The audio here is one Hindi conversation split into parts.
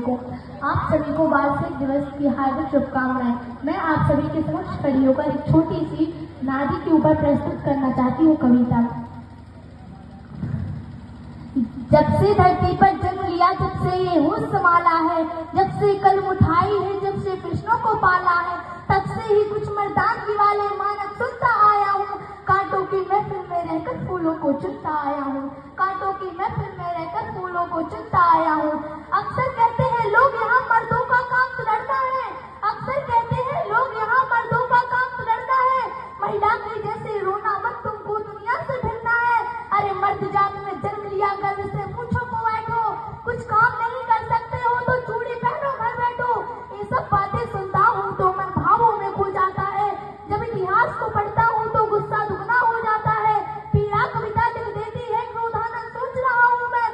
को। आप सभी को वार्षिक दिवस की हार्दिक शुभकामनाएं। मैं आप सभी के समक्ष खड़ी होकर एक छोटी सी नारी के ऊपर प्रस्तुत करना चाहती हूँ कविता। जब से धरती पर जन्म लिया, जब से ये होश संभाला है, जब से कलम उठाई है, जब से कृष्णों को पाला है, तब से ही कुछ मर्दानगी वाले मानक सुनता आया हूँ। कांटों की महफिल में रहकर फूलों को चुनता आया हूँ। कांटों की महफिल में रहकर फूलों को चुनता आया हूँ। अक्सर कहते हैं लोग यहाँ मर्दों का काम सुधरता है। अक्सर कहते हैं लोग यहाँ मर्दों का काम सुधरता है। महिला के जैसे रोना मत, तुमको दुनिया से भिड़ना है। अरे मर्द जात में जन्म लिया, गर्व से पूछो को बैठो। कुछ काम नहीं कर सकते हो तो चूड़ी पहनो, घर बैठो। ये सब बातें सुनता हूँ तो मन भावों में खो जाता है। जब इतिहास को पढ़ता हूँ तो गुस्सा दुगना हो जाता है। पीड़ा कविता लिख देती है, क्रोधानंद सोच रहा हूँ मैं।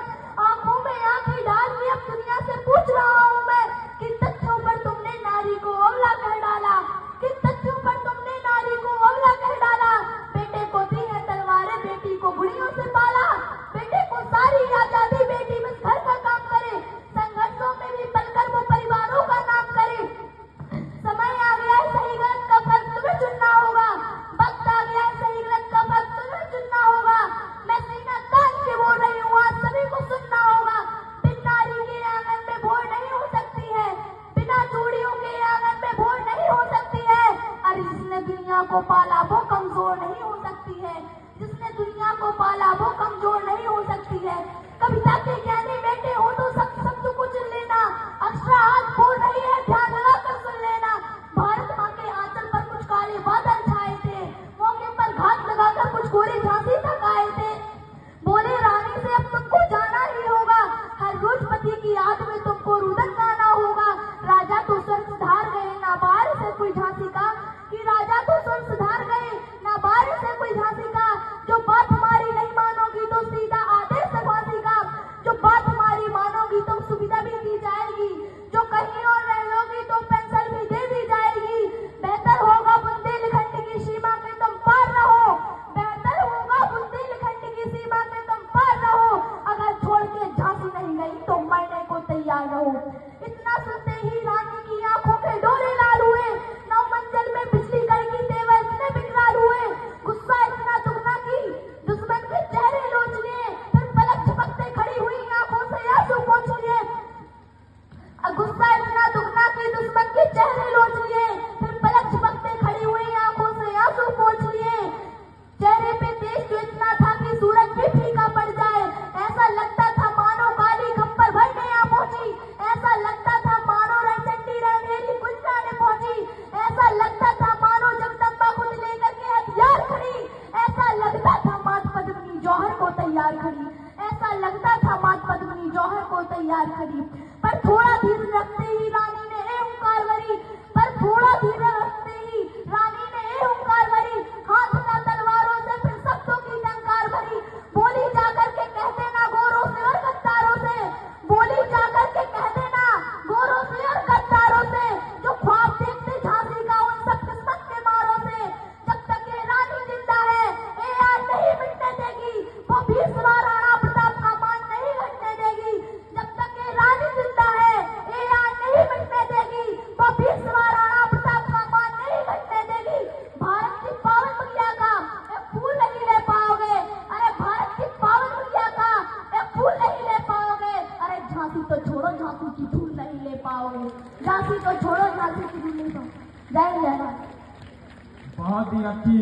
आंखों में आंखें डाल के अब दुनिया से पूछ रहा हूँ मैं, किन तथ्यों पर तुमने नारी को अबला कह डाला? किन तथ्यों पर तुमने नारी को अबला कह डाला? बेटे को दी है तलवारें, बेटी को गुड़ियों से पाला। बेटे को सारी आजादी, बेटी बस घर का काम करे। संघर्षों में भी पलकर वो परिवारों का नाम करे। समय आ गया है, सही गलत का फर्क तुम्हें चुनना होगा। वक्त आ गया है, सही गलत का फर्क तुम्हें चुनना होगा। मैं सीना तान के बोल रही हूँ, आज सभी को सुनना होगा। बिन नारी के आंगन में भोर नहीं हो सकती है। बिना चूड़ियों के आंगन में भोर नहीं हो सकती है। अरे जिसने दुनिया को पाला वो कमजोर नहीं हो सकती है। जिसने दुनिया को पाला वो कमजोर नहीं हो सकती है। कविता के ज्ञानी बेटे हो तो सब शब्द को चुन लेना। अक्षरा आज बोल रही है, ध्यान लगाकर सुन लेना। भारत माँ के आंचल पर कुछ काले बादल छाए थे। मौके पर घात लगाकर कुछ गोरे झांसी तक आए थे। बोले रानी से अब तुमको जाना ही होगा। हर रोज पति की याद में तुमको रुदन गाना होगा। राजा तो स्वर सुधार गए, ना बाहर से कोई झांसी का। कि राजा तो स्वर सुधार गए, ना बाहर से कोई झांसी का। जो बात हमारी नहीं मानोगी तो सीधा आदेश है फांसी का। जो बात हमारी मानोगी तो सुविधा भी दी जाएगी। जो कहीं और रह लोगी तो पेंशन भी दे दी जाएगी। बेहतर होगा बुंदेलखंड की सीमा के तुम पार रहो। बेहतर होगा बुंदेलखंड की सीमा के तुम पार रहो। अगर छोड़ के झांसी नहीं गई तो मरने को तैयार रहो। इतना सुनते ही रानी की आंखों के डोले लाल हुए। नौ मंजिल में बिजली कड़की, तेवर इतने बिकराल हुए। गुस्सा इतना दुगना की दुश्मन के चेहरे लोच लिए। फिर पलक झपकते खड़ी हुई, आंखों से आंसू पोंछ लिए। गुस्सा इतना दुगना की दुश्मन के चेहरे लोच लिए। फिर पलक झपकते खड़ी हुई, आंखों से आंसू पोंछ लिए। चेहरे पे तेज तो इतना था कि सूरज भी फीका पड़ जाए। ऐसा लगता था मानो काली खप्पर भरने आ पहुंची। ऐसा लगता था मानो रणचंडी रणेरी कुछ जाने पहुंची। ऐसा लगता था मानो जगदम्बा खुद लेकर के हथियार खड़ी। ऐसा लगता था मात पद्मिनी जौहर को तैयार खड़ी। ऐसा लगता था मात पद्मिनी जौहर को तैयार खड़ी। पर थोड़ा धीरे रखते ही रानी ने ए हुंकार भरी। पर थोड़ा धीरे रखते ही रानी ने ए हुंकार भरी। हाथ ना तलवारों से, फिर शब्दों की टंकार भरी। बोली जाकर के कह देना गोरों से और गद्दारों से। बोली जाकर के कह देना गोरों से और गद्दारों से। जो ख्वाब देखते झांसी का उन सब किस्मत के मारों से। जब तक ये रानी जिंदा है ए यार नहीं मिटने देगी। वो भी सवार राणा प्रताप का मान नहीं घटने देगी। जब तक ये रानी जिंदा है ए यार नहीं मिटने देगी। वो भी सवार राणा प्रताप का मान नहीं घटने देगी। भारत की पावन मैया का एक फूल नहीं ले पाओगे। अरे भारत की पावन मैया का एक फूल नहीं ले पाओगे। अरे झांसी तो छोड़ो, झांसी की धूल नहीं ले पाओगे। झांसी तो छोड़ो, झांसी की धूल नहीं पाओगे। जय जय। बहुत ही अच्छी